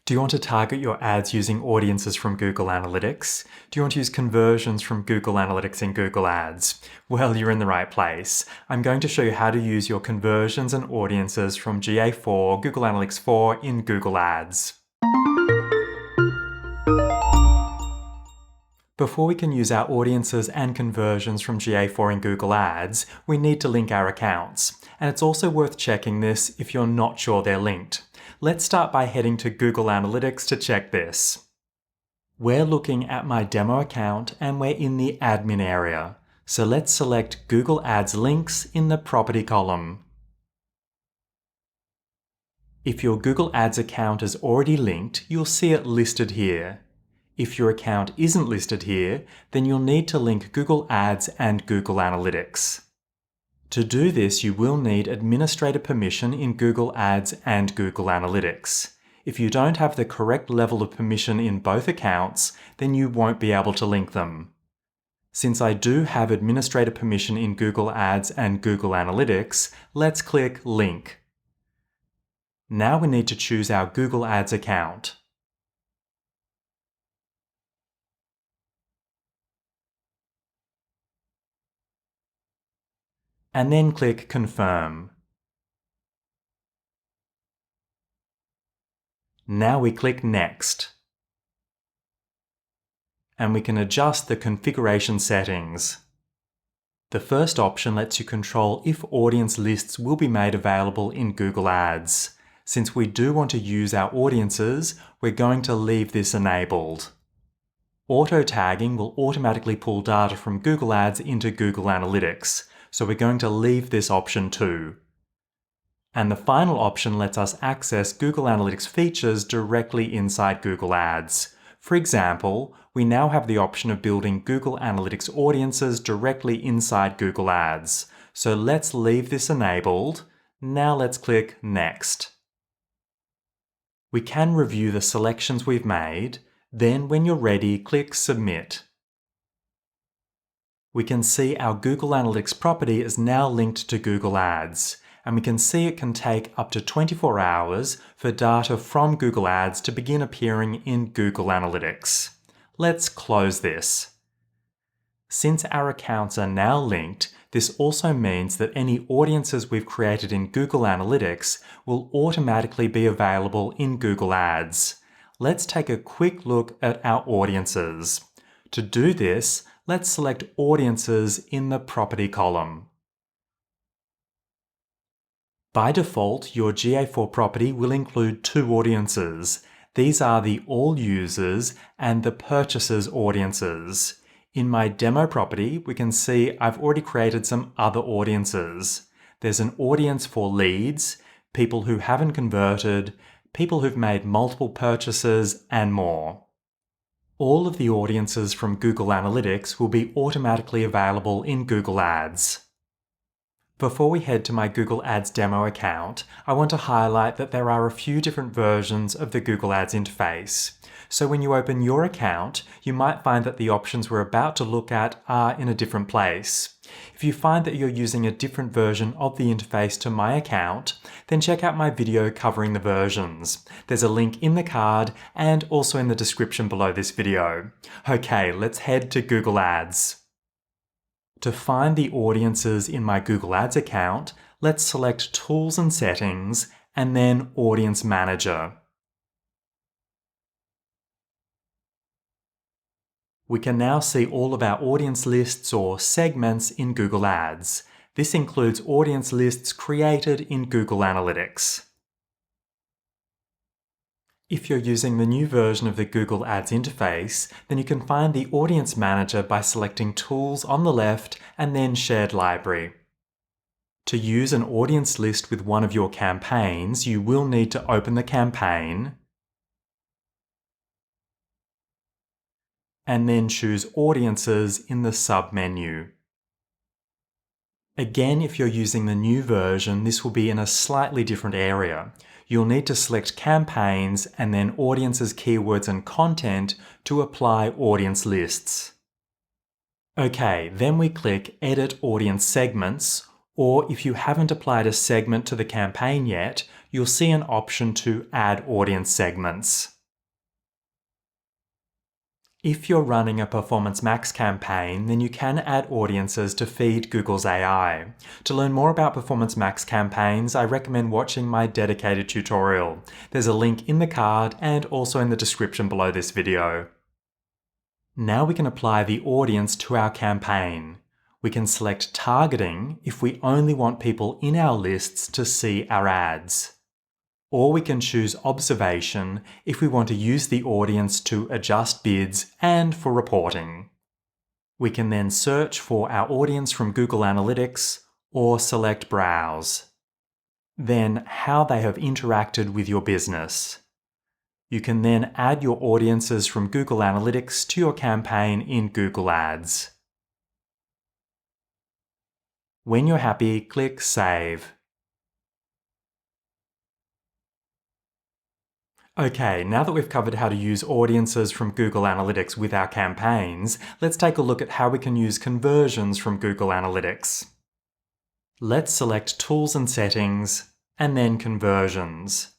Do you want to target your ads using audiences from Google Analytics? Do you want to use conversions from Google Analytics in Google Ads? Well, you're in the right place. I'm going to show you how to use your conversions and audiences from GA4, Google Analytics 4 in Google Ads. Before we can use our audiences and conversions from GA4 in Google Ads, we need to link our accounts. And it's also worth checking this if you're not sure they're linked. Let's start by heading to Google Analytics to check this. We're looking at my demo account and we're in the admin area. So let's select Google Ads links in the property column. If your Google Ads account is already linked, you'll see it listed here. If your account isn't listed here, then you'll need to link Google Ads and Google Analytics. To do this, you will need administrator permission in Google Ads and Google Analytics. If you don't have the correct level of permission in both accounts, then you won't be able to link them. Since I do have administrator permission in Google Ads and Google Analytics, let's click Link. Now we need to choose our Google Ads account. And then click Confirm. Now we click Next. And we can adjust the configuration settings. The first option lets you control if audience lists will be made available in Google Ads. Since we do want to use our audiences, we're going to leave this enabled. Auto tagging will automatically pull data from Google Ads into Google Analytics. So we're going to leave this option too. And the final option lets us access Google Analytics features directly inside Google Ads. For example, we now have the option of building Google Analytics audiences directly inside Google Ads. So let's leave this enabled. Now let's click Next. We can review the selections we've made. Then when you're ready, click Submit. We can see our Google Analytics property is now linked to Google Ads, and we can see it can take up to 24 hours for data from Google Ads to begin appearing in Google Analytics. Let's close this. Since our accounts are now linked, this also means that any audiences we've created in Google Analytics will automatically be available in Google Ads. Let's take a quick look at our audiences. To do this, let's select Audiences in the Property column. By default, your GA4 property will include two audiences. These are the All Users and the Purchasers audiences. In my demo property, we can see I've already created some other audiences. There's an audience for leads, people who haven't converted, people who've made multiple purchases, and more. All of the audiences from Google Analytics will be automatically available in Google Ads. Before we head to my Google Ads demo account, I want to highlight that there are a few different versions of the Google Ads interface. So when you open your account, you might find that the options we're about to look at are in a different place. If you find that you're using a different version of the interface to my account, then check out my video covering the versions. There's a link in the card and also in the description below this video. Okay, let's head to Google Ads. To find the audiences in my Google Ads account, let's select Tools and Settings and then Audience Manager. We can now see all of our audience lists or segments in Google Ads. This includes audience lists created in Google Analytics. If you're using the new version of the Google Ads interface, then you can find the Audience Manager by selecting Tools on the left and then Shared Library. To use an audience list with one of your campaigns, you will need to open the campaign and then choose Audiences in the sub-menu. Again, if you're using the new version, this will be in a slightly different area. You'll need to select Campaigns and then Audiences, Keywords and Content to apply audience lists. Okay, then we click Edit Audience Segments, or if you haven't applied a segment to the campaign yet, you'll see an option to add audience segments. If you're running a Performance Max campaign, then you can add audiences to feed Google's AI. To learn more about Performance Max campaigns, I recommend watching my dedicated tutorial. There's a link in the card and also in the description below this video. Now we can apply the audience to our campaign. We can select targeting if we only want people in our lists to see our ads. Or we can choose observation if we want to use the audience to adjust bids and for reporting. We can then search for our audience from Google Analytics or select Browse. Then how they have interacted with your business. You can then add your audiences from Google Analytics to your campaign in Google Ads. When you're happy, click Save. Okay, now that we've covered how to use audiences from Google Analytics with our campaigns, let's take a look at how we can use conversions from Google Analytics. Let's select Tools and Settings, and then Conversions.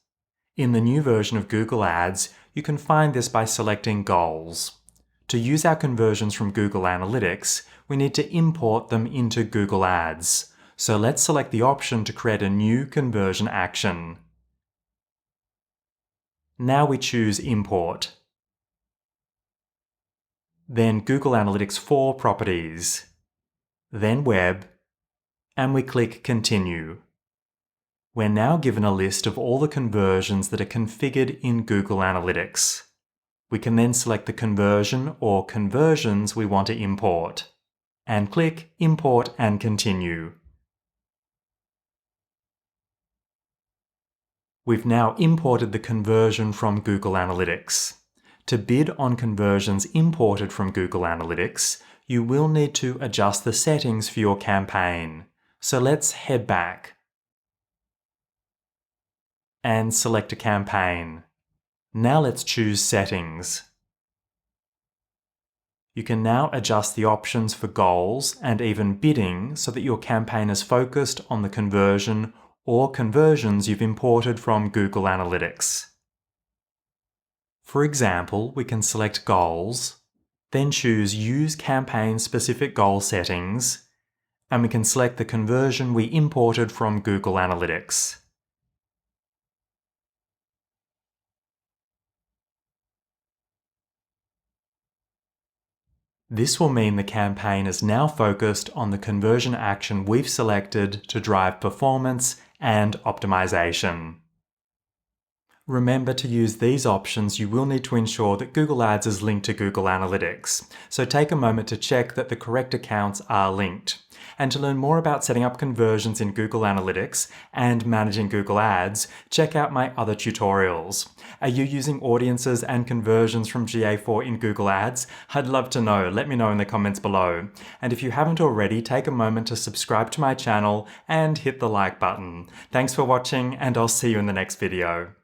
In the new version of Google Ads, you can find this by selecting Goals. To use our conversions from Google Analytics, we need to import them into Google Ads. So let's select the option to create a new conversion action. Now we choose Import. Then Google Analytics 4 Properties. Then Web, and we click Continue. We're now given a list of all the conversions that are configured in Google Analytics. We can then select the conversion or conversions we want to import, and click Import and Continue. We've now imported the conversion from Google Analytics. To bid on conversions imported from Google Analytics, you will need to adjust the settings for your campaign. So let's head back and select a campaign. Now let's choose Settings. You can now adjust the options for goals and even bidding so that your campaign is focused on the conversion or conversions you've imported from Google Analytics. For example, we can select Goals, then choose Use Campaign-Specific Goal Settings, and we can select the conversion we imported from Google Analytics. This will mean the campaign is now focused on the conversion action we've selected to drive performance and optimization. Remember to use these options, you will need to ensure that Google Ads is linked to Google Analytics. So take a moment to check that the correct accounts are linked. And to learn more about setting up conversions in Google Analytics and managing Google Ads, check out my other tutorials. Are you using audiences and conversions from GA4 in Google Ads? I'd love to know. Let me know in the comments below. And if you haven't already, take a moment to subscribe to my channel and hit the like button. Thanks for watching, and I'll see you in the next video.